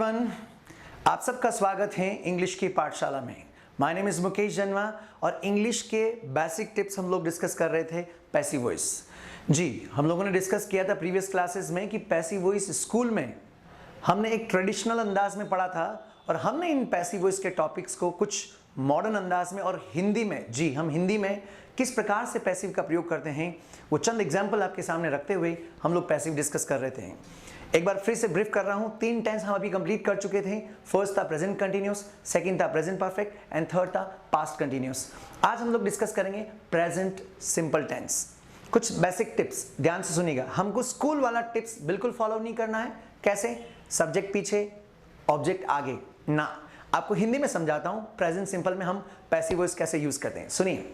Everyone, आप सबका स्वागत है इंग्लिश की पाठशाला में। माय नेम इज मुकेश जन्वा और इंग्लिश के बेसिक टिप्स हम लोग डिस्कस कर रहे थे पैसिव वॉइस। जी, हम लोगों ने डिस्कस किया था प्रीवियस क्लासेस में कि पैसिव वॉइस स्कूल में हमने एक ट्रेडिशनल अंदाज में पढ़ा था और हमने इन पैसिव वॉइस के टॉपिक्स को कुछ मॉडर्न अंदाज में और हिंदी में, जी हम हिंदी में किस प्रकार से पैसिव का प्रयोग करते हैं वो चंद एग्जाम्पल आपके सामने रखते हुए हम लोग पैसिव डिस्कस कर रहे थे। एक बार फिर से ब्रीफ कर रहा हूं, 3 टेंस हम अभी कंप्लीट कर चुके थे। फर्स्ट था प्रेजेंट कंटिन्यूअस, सेकंड था प्रेजेंट परफेक्ट एंड थर्ड था पास्ट कंटिन्यूअस। आज हम लोग डिस्कस करेंगे प्रेजेंट सिंपल टेंस। कुछ बेसिक टिप्स ध्यान से सुनिएगा, हमको स्कूल वाला टिप्स बिल्कुल फॉलो नहीं करना है। कैसे? सब्जेक्ट पीछे, ऑब्जेक्ट आगे ना। आपको हिंदी में समझाता हूं प्रेजेंट सिंपल में हम पैसिव वॉइस कैसे यूज करते हैं। सुनिए,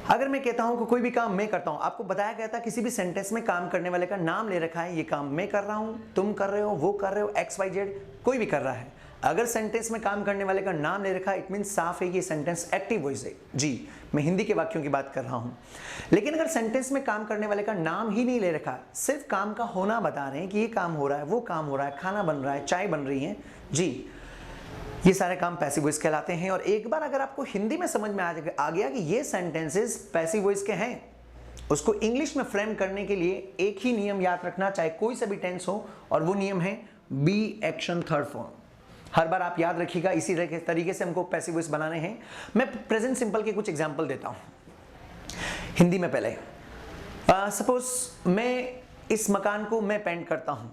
अगर मैं कहता हूं कि कोई भी काम मैं करता हूं, आपको बताया गया था किसी भी सेंटेंस में काम करने वाले का नाम ले रखा है, ये काम मैं कर रहा हूं, तुम कर रहे हो, वो कर रहे हो, एक्स वाई जेड कोई भी कर रहा है। अगर सेंटेंस में काम करने वाले का नाम ले रखा है, इट मीन साफ है ये सेंटेंस एक्टिव वॉइस है। जी, मैं हिंदी के वाक्यों की बात कर रहा हूं। लेकिन अगर सेंटेंस में काम करने वाले का नाम ही नहीं ले रखा, सिर्फ काम का होना बता रहे हैं कि ये काम हो रहा है, वो काम हो रहा है, खाना बन रहा है, चाय बन रही है, जी ये सारे काम पैसिव वॉइस कहलाते हैं। और एक बार अगर आपको हिंदी में समझ में आ गया कि ये सेंटेंसेस पैसिव वॉइस के हैं, उसको इंग्लिश में फ्रेम करने के लिए एक ही नियम याद रखना, चाहे कोई सा भी टेंस हो, और वो नियम है बी एक्शन थर्ड फॉर्म। हर बार आप याद रखिएगा, इसी तरीके से हमको पैसिव वॉइस बनाने हैं। मैं प्रेजेंट सिंपल के कुछ एग्जाम्पल देता हूं हिंदी में। पहले सपोज मैं इस मकान को मैं पेंट करता हूं।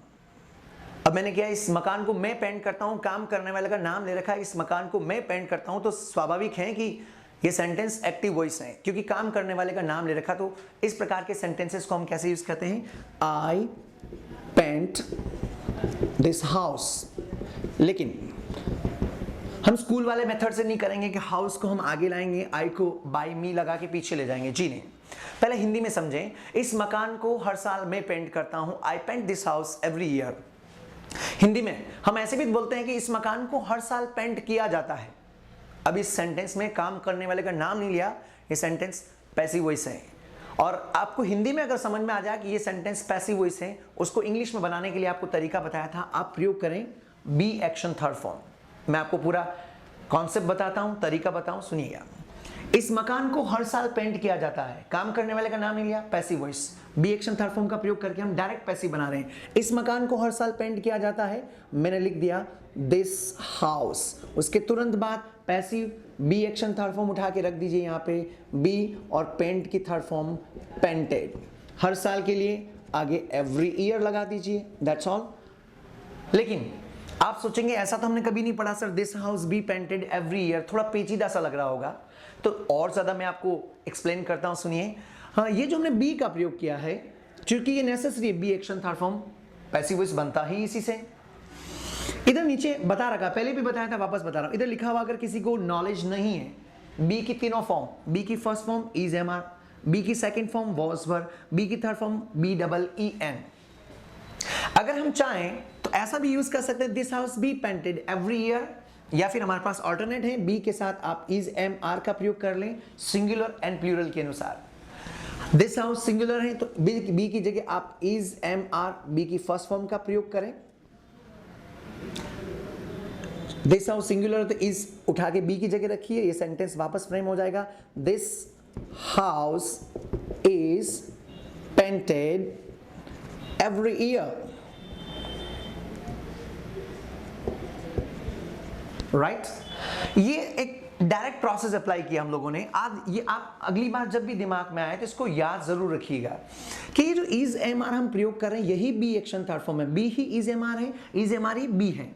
अब मैंने किया, इस मकान को मैं पेंट करता हूं, काम करने वाले का नाम ले रखा है, इस मकान को मैं पेंट करता हूं, तो स्वाभाविक है कि ये सेंटेंस एक्टिव वॉइस है क्योंकि काम करने वाले का नाम ले रखा। तो इस प्रकार के सेंटेंसेस को हम कैसे यूज करते हैं? आई पेंट दिस हाउस। लेकिन हम स्कूल वाले मेथड से नहीं करेंगे कि हाउस को हम आगे लाएंगे, आई को बाय मी लगा के पीछे ले जाएंगे। जी नहीं, पहले हिंदी में समझें। इस मकान को हर साल मैं पेंट करता हूं, I paint this house every year. Hindi में हम ऐसे भी बोलते हैं कि इस मकान को हर साल पेंट किया जाता है। अब इस सेंटेंस में काम करने वाले का नाम नहीं लिया, ये सेंटेंस पैसिव वॉइस है। और आपको हिंदी में अगर समझ में आ जाए कि ये सेंटेंस पैसिव वॉइस है, उसको इंग्लिश में बनाने के लिए आपको तरीका बताया था, आप प्रयोग करें बी एक्शन थर्ड फॉर्म। मैं आपको पूरा कॉन्सेप्ट बताता हूं, तरीका बताऊं, सुनिएगा। इस मकान को हर साल पेंट किया जाता है, काम करने वाले का नाम नहीं लिया, passive voice. B action third form का प्रयोग करके हम डायरेक्ट पैसिव बना रहे हैं। इस मकान को हर साल पेंट किया जाता है, मैंने लिख दिया दिस हाउस। उसके तुरंत बाद passive B action third form उठा के रख दीजिए यहाँ पे, बी और पेंट की थर्ड फॉर्म पेंटेड। हर साल के लिए आगे एवरी ईयर लगा दीजिए, दैट्स ऑल। लेकिन आप सोचेंगे ऐसा तो हमने कभी नहीं पढ़ा sir, this house be painted every year, थोड़ा पेचीदा सा लग रहा होगा। तो और ज्यादा मैं आपको एक्सप्लेन करता हूं, सुनिए। हाँ, ये जो हमने बी का प्रयोग किया है, क्योंकि ये नेसेसरी है, B action third form, passive voice बनता ही इसी से। इधर नीचे बता रखा, पहले भी बताया था, वापस बता रहा हूं। इधर लिखा हुआ, अगर किसी को नॉलेज नहीं है, बी की तीनों फॉर्म, बी की first form is am are, be की second form was were, be की third form B double E N. अगर हम चाहें तो ऐसा भी यूज कर सकते हैं, this house be painted every year, या फिर हमारे पास ऑल्टरनेट है, बी के साथ आप इज एम आर का प्रयोग कर लें सिंगुलर एंड प्लूरल के अनुसार। दिस हाउस सिंगुलर है तो बी की जगह आप इज एम आर बी की फर्स्ट फॉर्म का प्रयोग करें। दिस हाउस सिंगुलर तो इज उठा के बी की जगह रखिए, ये सेंटेंस वापस फ्रेम हो जाएगा। This house is painted every year, right. ये एक डायरेक्ट प्रोसेस अप्लाई किया हम लोगों ने। आज ये आप अगली बार जब भी दिमाग में आए तो इसको याद जरूर रखिएगा कि ये जो इज एम आर हम प्रयोग कर रहे हैं, यही बी एक्शन थर्ड फॉर्म है। बी ही इज एम आर है, इज एम आर ही बी है,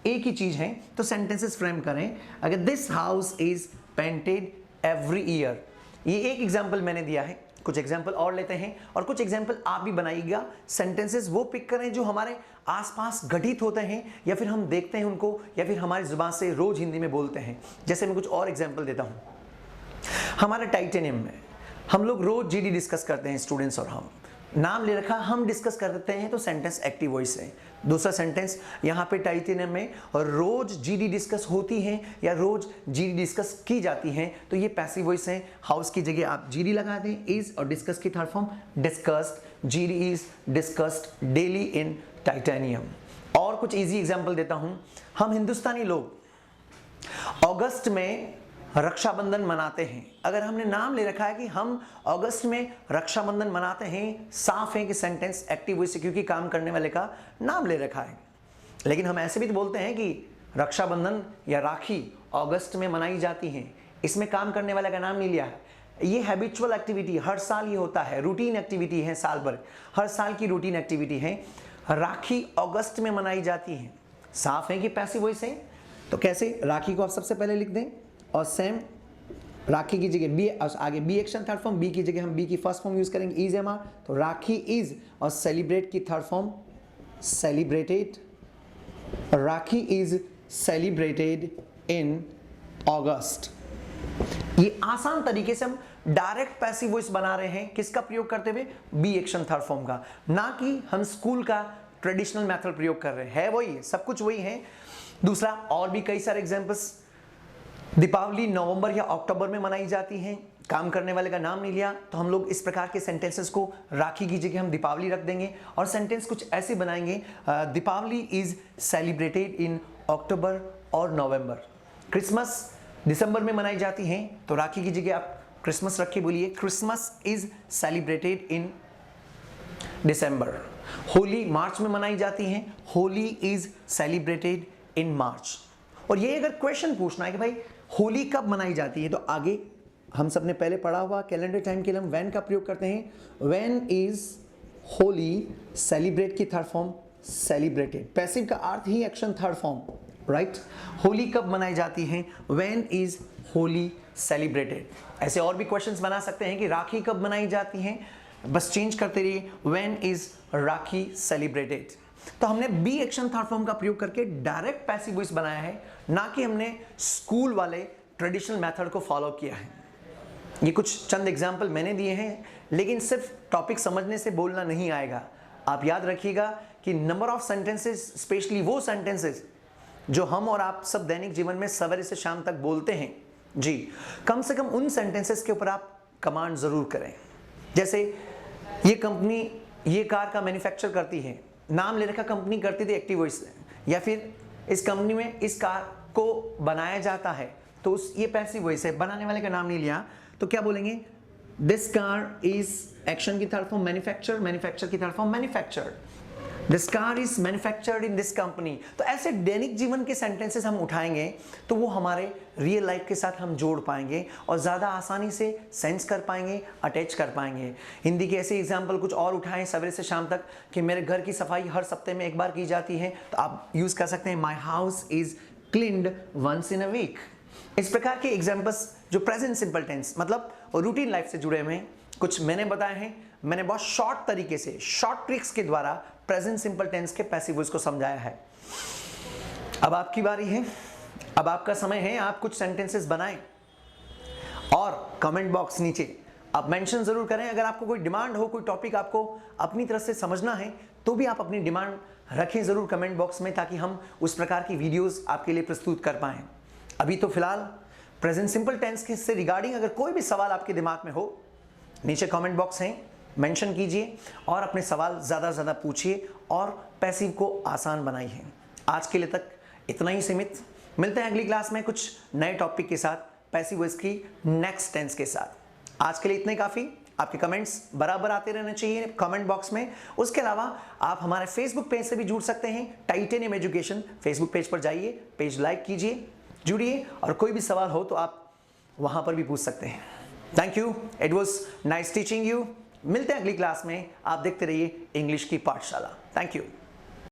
एक ही चीज है। तो सेंटेंसेस फ्रेम करें, अगर this house is painted every year, ये एक एग्जाम्पल मैंने दिया है, कुछ एग्जाम्पल और लेते हैं और कुछ एग्जाम्पल आप भी बनाइएगा। सेंटेंसेस वो पिक करें जो हमारे आसपास घटित होते हैं या फिर हम देखते हैं उनको, या फिर हमारी जुबान से रोज हिंदी में बोलते हैं। जैसे मैं कुछ और एग्जाम्पल देता हूं। हमारे टाइटेनियम में हम लोग रोज जीडी डिस्कस करते हैं, स्टूडेंट्स और हम, नाम ले रखा हम डिस्कस कर देते हैं, तो सेंटेंस एक्टिव वॉइस है। दूसरा सेंटेंस यहाँ पे टाइटेनियम में और रोज जीडी डिस्कस होती है या रोज जीडी डिस्कस की जाती है, तो ये पैसिव वॉइस है। हाउस की जगह आप जीडी लगा दें, इज, और डिस्कस की third form discussed, GD is discussed daily in titanium. और कुछ इजी एग्जांपल देता हूं। हम हिंदुस्तानी लोग अगस्त में रक्षाबंधन मनाते हैं। अगर हमने नाम ले रखा है कि हम अगस्त में रक्षाबंधन मनाते हैं, साफ है कि सेंटेंस एक्टिव वॉइस से, क्योंकि काम करने वाले का नाम ले रखा है। लेकिन हम ऐसे भी तो बोलते हैं कि रक्षाबंधन या राखी अगस्त में मनाई जाती है, इसमें काम करने वाले का नाम नहीं लिया है। ये हैबिचुअल एक्टिविटी, हर साल ये होता है, रूटीन एक्टिविटी है, साल भर हर साल की रूटीन एक्टिविटी है। राखी अगस्त में मनाई जाती है, साफ है कि पैसिव वॉइस है। तो कैसे, राखी को आप सबसे पहले लिख दें और सेम राखी की जगह बी, आगे be action third form, be की जगह हम बी की फर्स्ट फॉर्म यूज करेंगे, इज एम आर। तो राखी इज, और सेलिब्रेट की third form celebrated. Rakhi is celebrated in August. ये आसान तरीके से हम डायरेक्ट पैसिव वॉइस बना रहे हैं, किसका प्रयोग करते हुए, बी एक्शन थर्ड फॉर्म का, ना कि हम स्कूल का ट्रेडिशनल मेथड प्रयोग कर रहे हैं। है वही, सब कुछ वही है। दूसरा, और भी कई सारे एग्जांपल्स। दीपावली नवंबर या अक्टूबर में मनाई जाती है, काम करने वाले का नाम नहीं लिया, तो हम लोग इस प्रकार के सेंटेंसेस को राखी की जगह हम दीपावली रख देंगे और सेंटेंस कुछ ऐसे बनाएंगे, दीपावली इज सेलिब्रेटेड इन अक्टूबर और नवंबर। क्रिसमस दिसंबर में मनाई जाती है, तो राखी की जगह आप क्रिसमस रख के बोलिए, क्रिसमस इज सेलिब्रेटेड इन दिसंबर। होली मार्च में मनाई जाती है, होली इज सेलिब्रेटेड इन मार्च। और ये अगर क्वेश्चन पूछना है कि भाई होली कब मनाई जाती है, तो आगे हम सब ने पहले पढ़ा हुआ कैलेंडर टाइम के लिए हम व्हेन का प्रयोग करते हैं। व्हेन इज होली, सेलिब्रेट की थर्ड फॉर्म सेलिब्रेटेड। पैसिव का अर्थ ही action third form, right. Holi कब मनाई जाती है, व्हेन इज होली सेलिब्रेटेड। ऐसे और भी क्वेश्चंस बना सकते हैं कि राखी कब मनाई जाती है, बस चेंज करते रहिए, व्हेन इज राखी सेलिब्रेटेड। तो हमने बी एक्शन थर्ड फॉर्म का प्रयोग करके डायरेक्ट पैसिव वॉइस बनाया है, ना कि हमने स्कूल वाले ट्रेडिशनल मेथड को फॉलो किया है। ये कुछ चंद एग्जाम्पल मैंने दिए हैं, लेकिन सिर्फ टॉपिक समझने से बोलना नहीं आएगा। आप याद रखिएगा कि नंबर ऑफ सेंटेंसेस, स्पेशली वो सेंटेंसेस जो हम और आप सब दैनिक जीवन में सवेरे से शाम तक बोलते हैं, जी, कम से कम उन सेंटेंसेस के ऊपर आप कमांड जरूर करें। जैसे ये कंपनी ये कार का मैन्युफैक्चर करती है, नाम ले रखा कंपनी करती थी एक्टिव वॉइस, या फिर इस कंपनी में इस कार को बनाया जाता है, तो उस ये पैसिव वॉइस है, बनाने वाले का नाम नहीं लिया, तो क्या बोलेंगे, दिस कार इज एक्शन की थर्ड फॉर्म मैन्युफैक्चर, मैन्युफैक्चर की third form manufactured, this car is manufactured in this company. तो ऐसे दैनिक जीवन के सेंटेंसेस हम उठाएंगे तो वो हमारे रियल लाइफ के साथ हम जोड़ पाएंगे और ज़्यादा आसानी से सेंस कर पाएंगे, अटैच कर पाएंगे। हिंदी के ऐसे एग्जाम्पल कुछ और उठाएं सवेरे से शाम तक कि मेरे घर की सफाई हर सप्ते में एक बार की जाती है, तो आप यूज़ कर सकते हैं, my house is cleaned once in a week. इस प्रकार के एग्जाम्पल्स जो प्रेजेंट सिंपल टेंस मतलब रूटीन लाइफ से जुड़े हुए हैं, कुछ मैंने बताए हैं। मैंने बहुत शॉर्ट तरीके से, शॉर्ट ट्रिक्स के द्वारा प्रेजेंट सिंपल टेंस के पैसिव वॉइस को समझाया है। अब आपकी बारी है, अब आपका समय है, आप कुछ सेंटेंसेस बनाएं और कमेंट बॉक्स नीचे आप मेंशन जरूर करें। अगर आपको कोई डिमांड हो, कोई टॉपिक आपको अपनी तरफ से समझना है, तो भी आप अपनी डिमांड रखें जरूर कमेंट बॉक्स में, ताकि हम उस प्रकार की वीडियोस आपके लिए प्रस्तुत कर पाएं। अभी तो फिलहाल प्रेजेंट सिंपल टेंस के से रिगार्डिंग अगर कोई भी सवाल आपके दिमाग में हो, नीचे कमेंट बॉक्स है, मेंशन कीजिए और अपने सवाल ज़्यादा से ज़्यादा पूछिए और पैसिव को आसान बनाइए। आज के लिए तक इतना ही सीमित, मिलते हैं अगली क्लास में कुछ नए टॉपिक के साथ, पैसिव वॉइस की नेक्स्ट टेंस के साथ। आज के लिए इतने काफ़ी। आपके कमेंट्स बराबर आते रहने चाहिए कमेंट बॉक्स में। उसके अलावा आप हमारे फेसबुक पेज से भी जुड़ सकते हैं, टाइटेनियम एजुकेशन फेसबुक पेज पर जाइए, पेज लाइक कीजिए, जुड़िए और कोई भी सवाल हो तो आप वहाँ पर भी पूछ सकते हैं। Thank you, it was nice teaching you. मिलते हैं अगली क्लास में, आप देखते रहिए इंग्लिश की पाठशाला। Thank you.